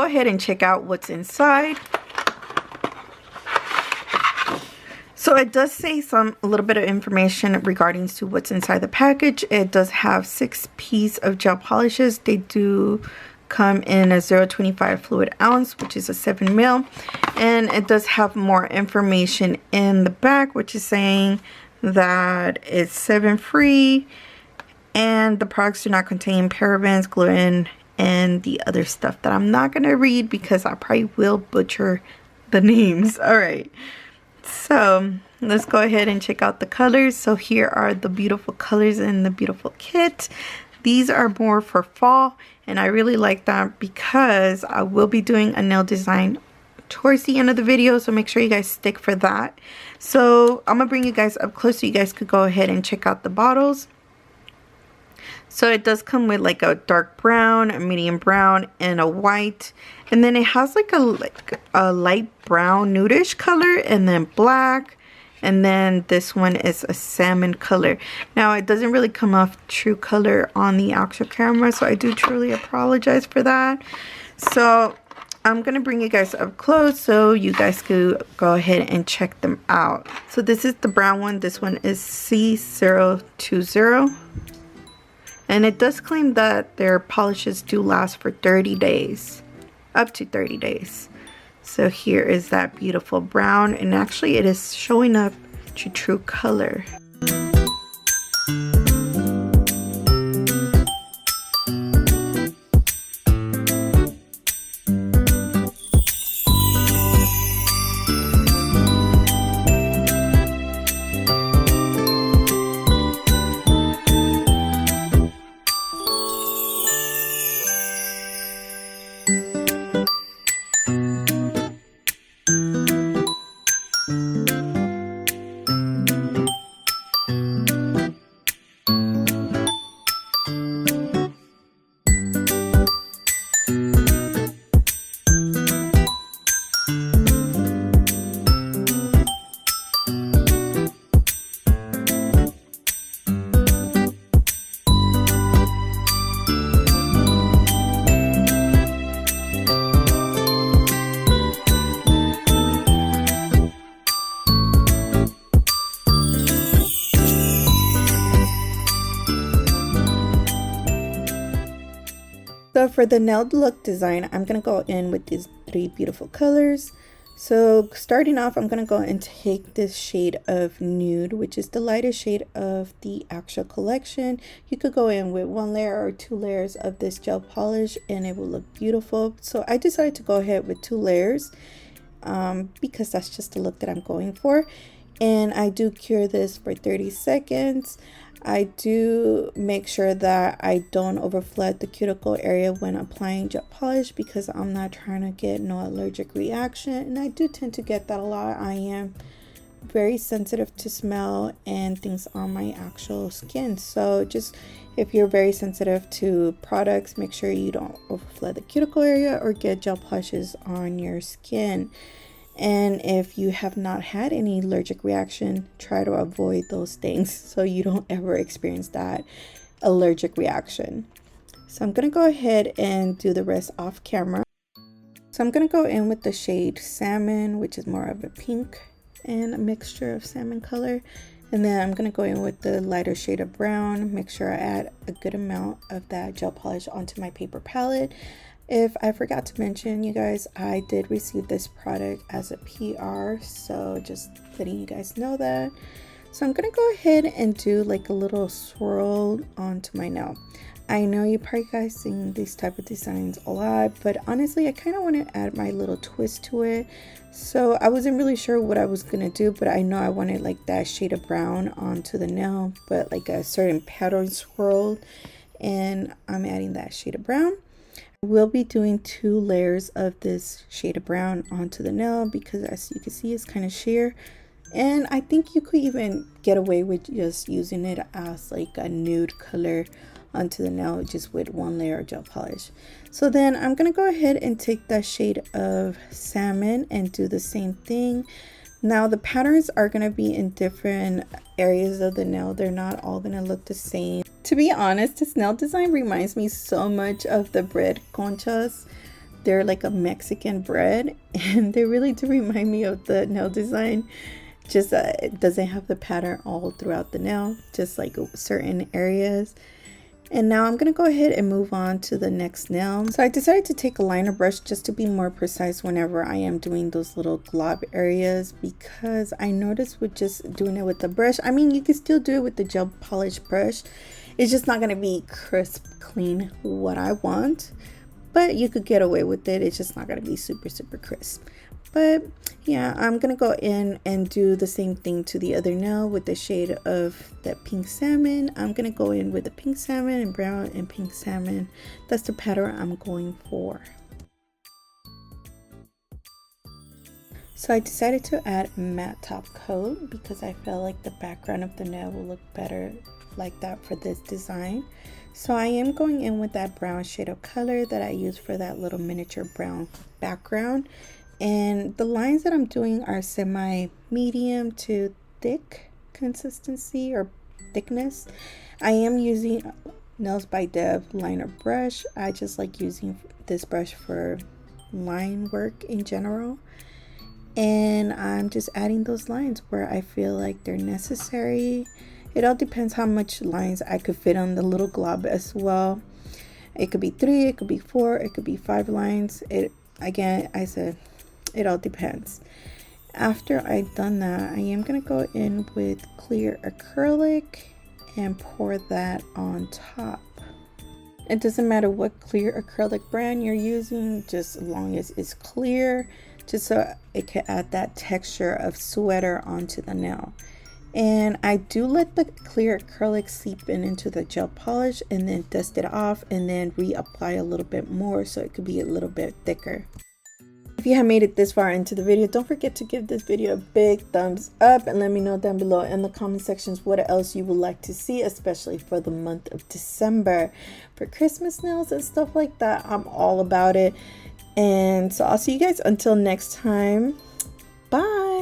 go ahead and check out what's inside. So it does say a little bit of information regarding to what's inside the package. It does have 6 pieces of gel polishes. They do come in a 0.25 fluid ounce, which is a 7 ml, and it does have more information in the back, which is saying that it's 7 free and the products do not contain parabens, gluten, and the other stuff that I'm not gonna read because I probably will butcher the names. All right, so let's go ahead and check out the colors. So here are the beautiful colors in the beautiful kit. These are more for fall, and I really like that because I will be doing a nail design towards the end of the video, so make sure you guys stick for that. So I'm gonna bring you guys up close so you guys could go ahead and check out the bottles. So it does come with like a dark brown, a medium brown, and a white, and then it has like a light brown nudish color, and then black, and then this one is a salmon color. Now it doesn't really come off true color on the actual camera, so I do truly apologize for that. So I'm gonna bring you guys up close so you guys could go ahead and check them out. So this is the brown one. This one is C020. And it does claim that their polishes do last for 30 days, up to 30 days. So here is that beautiful brown, and actually it is showing up to true color. So for the nail look design, I'm going to go in with these 3 beautiful colors. So starting off, I'm going to go and take this shade of nude, which is the lightest shade of the actual collection. You could go in with 1 layer or 2 layers of this gel polish and it will look beautiful. So I decided to go ahead with 2 layers because that's just the look that I'm going for. And I do cure this for 30 seconds. I do make sure that I don't overflood the cuticle area when applying gel polish because I'm not trying to get no allergic reaction, and I do tend to get that a lot. I am very sensitive to smell and things on my actual skin, so just if you're very sensitive to products, make sure you don't overflood the cuticle area or get gel polishes on your skin. And if you have not had any allergic reaction, try to avoid those things so you don't ever experience that allergic reaction. So I'm going to go ahead and do the rest off camera. So I'm going to go in with the shade Salmon, which is more of a pink and a mixture of salmon color. And then I'm going to go in with the lighter shade of brown. Make sure I add a good amount of that gel polish onto my paper palette. If I forgot to mention, you guys, I did receive this product as a PR, so just letting you guys know that. So I'm gonna go ahead and do like a little swirl onto my nail. I know you probably guys seen these type of designs a lot, but honestly I kind of want to add my little twist to it. So I wasn't really sure what I was gonna do, but I know I wanted like that shade of brown onto the nail, but like a certain pattern swirl, and I'm adding that shade of brown. We'll be doing 2 layers of this shade of brown onto the nail because as you can see it's kind of sheer, and I think you could even get away with just using it as like a nude color onto the nail just with 1 layer of gel polish. So then I'm gonna go ahead and take that shade of salmon and do the same thing. Now the patterns are going to be in different areas of the nail. They're not all going to look the same. To be honest, this nail design reminds me so much of the bread conchas, they're like a Mexican bread, and they really do remind me of the nail design. Just it doesn't have the pattern all throughout the nail, just like certain areas. And now I'm going to go ahead and move on to the next nail. So I decided to take a liner brush just to be more precise whenever I am doing those little glob areas, because I noticed with just doing it with the brush, I mean, you can still do it with the gel polish brush. It's just not going to be crisp, clean, what I want, but you could get away with it. It's just not going to be super, super crisp. But yeah, I'm going to go in and do the same thing to the other nail with the shade of that pink salmon. I'm going to go in with the pink salmon and brown and pink salmon. That's the pattern I'm going for. So I decided to add matte top coat because I felt like the background of the nail will look better like that for this design. So I am going in with that brown shade of color that I used for that little miniature brown background. And the lines that I'm doing are semi medium to thick consistency or thickness. I am using Nails by Deb liner brush. I just like using this brush for line work in general. And I'm just adding those lines where I feel like they're necessary. It all depends how much lines I could fit on the little glob as well. It could be 3, it could be 4, it could be 5 lines. Again, I said, it all depends. After I've done that, I am going to go in with clear acrylic and pour that on top. It doesn't matter what clear acrylic brand you're using, just as long as it's clear, just so it can add that texture of sweater onto the nail. And I do let the clear acrylic seep into the gel polish and then dust it off and then reapply a little bit more so it could be a little bit thicker. If you have made it this far into the video, don't forget to give this video a big thumbs up and let me know down below in the comment sections what else you would like to see, especially for the month of December. For Christmas nails and stuff like that, I'm all about it. And so I'll see you guys until next time. Bye.